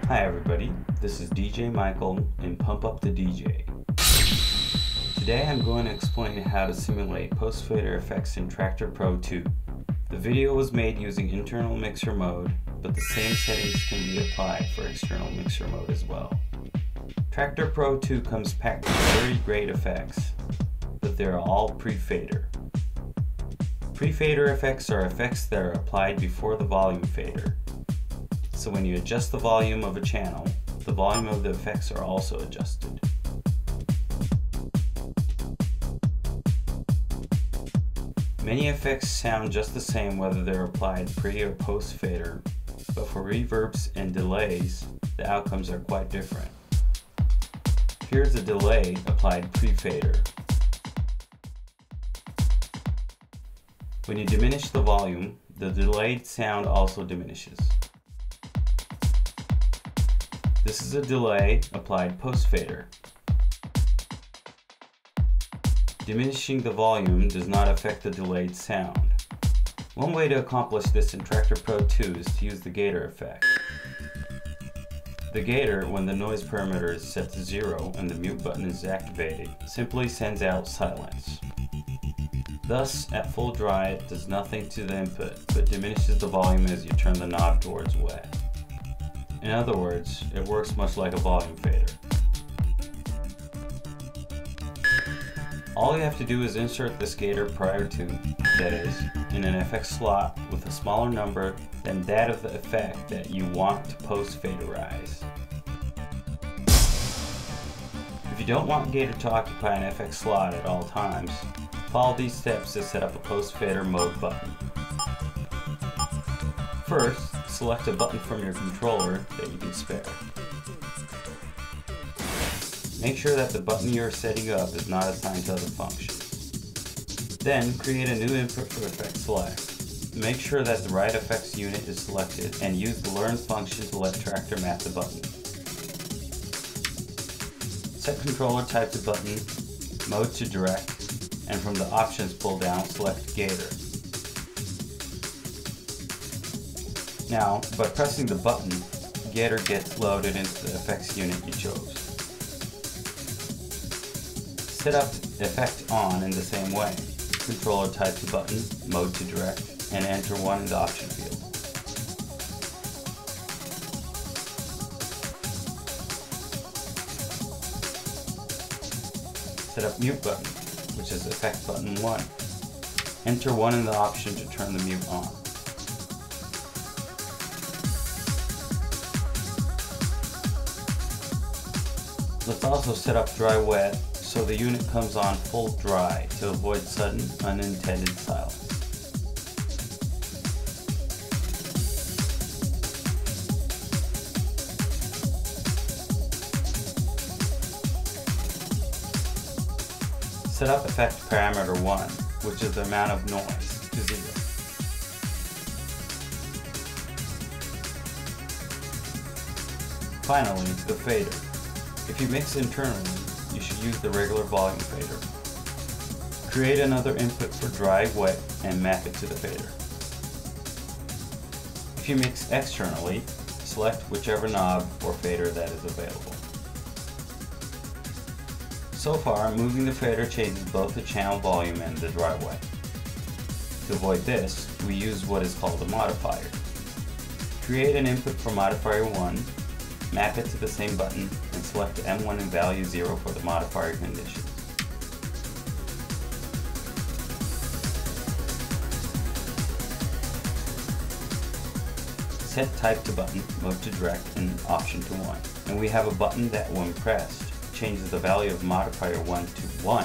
Hi everybody, this is DJ Michael in Pump Up the DJ. Today I'm going to explain how to simulate post-fader effects in Traktor Pro 2. The video was made using internal mixer mode, but the same settings can be applied for external mixer mode as well. Traktor Pro 2 comes packed with very great effects, but they're all pre-fader. Pre-fader effects are effects that are applied before the volume fader. So when you adjust the volume of a channel, the volume of the effects are also adjusted. Many effects sound just the same whether they're applied pre or post fader, but for reverbs and delays, the outcomes are quite different. Here's a delay applied pre-fader. When you diminish the volume, the delayed sound also diminishes. This is a delay applied post-fader. Diminishing the volume does not affect the delayed sound. One way to accomplish this in Traktor Pro 2 is to use the gator effect. The gator, when the noise parameter is set to 0 and the mute button is activated, simply sends out silence. Thus, at full dry, it does nothing to the input, but diminishes the volume as you turn the knob towards wet. In other words, it works much like a volume fader. All you have to do is insert this gator prior to, that is, in an FX slot with a smaller number than that of the effect that you want to post-faderize. If you don't want gator to occupy an FX slot at all times, follow these steps to set up a post-fader mode button. First, select a button from your controller that you can spare. Make sure that the button you are setting up is not assigned to other functions. Then, create a new input for effect select. Make sure that the right effects unit is selected and use the learn function to let Traktor map the button. Set controller type to button, mode to direct, and from the options pull down, select gator. Now, by pressing the button, gator gets loaded into the effects unit you chose. Set up effect on in the same way. Controller type to button, mode to direct, and enter 1 in the option field. Set up mute button, which is effect button 1. Enter 1 in the option to turn the mute on. Let's also set up dry wet so the unit comes on full dry to avoid sudden unintended silence. Set up effect parameter 1, which is the amount of noise, to 0. Finally, the fader. If you mix internally, you should use the regular volume fader. Create another input for dry, wet, and map it to the fader. If you mix externally, select whichever knob or fader that is available. So far, moving the fader changes both the channel volume and the dry wet. To avoid this, we use what is called a modifier. Create an input for modifier 1, map it to the same button, and select M1 and value 0 for the modifier conditions. Set type to button, mode to direct, and option to 1. And we have a button that, when pressed, changes the value of modifier 1 to 1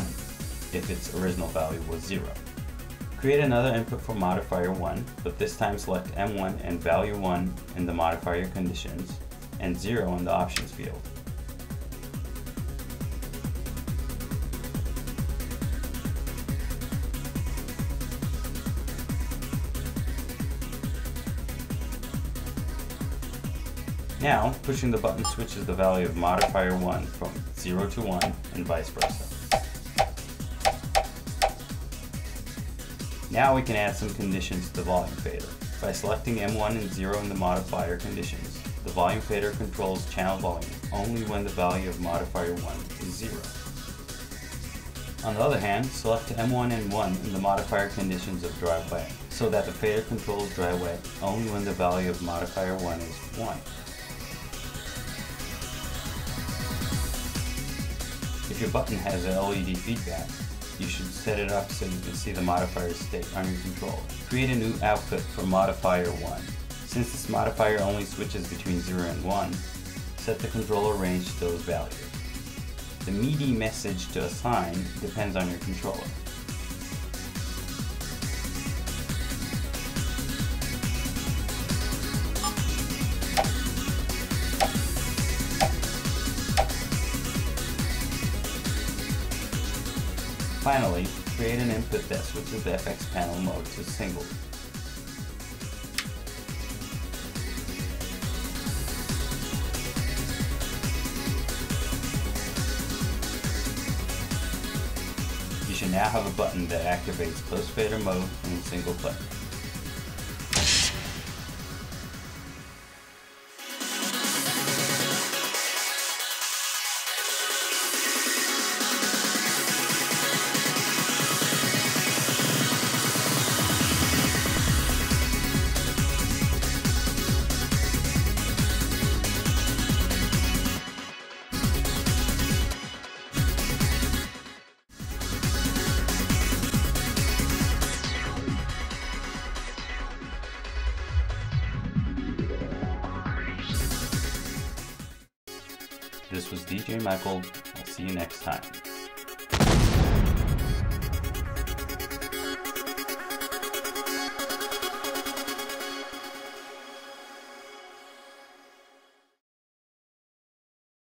if its original value was 0. Create another input for modifier 1, but this time select M1 and value 1 in the modifier conditions, and 0 in the options field. Now, pushing the button switches the value of modifier 1 from 0 to 1 and vice versa. Now we can add some conditions to the volume fader by selecting M1 and 0 in the modifier conditions The volume fader controls channel volume only when the value of modifier 1 is 0. On the other hand, select M1 and 1 in the modifier conditions of dry wet, so that the fader controls dry wet only when the value of modifier 1 is 1. If your button has a LED feedback, you should set it up so you can see the modifier state on your controller. Create a new output for modifier 1. Since this modifier only switches between 0 and 1, set the controller range to those values. The MIDI message to assign depends on your controller. Finally, create an input that switches the FX panel mode to single. You should now have a button that activates post fader mode in single click. This was DJ Michael. I'll see you next time.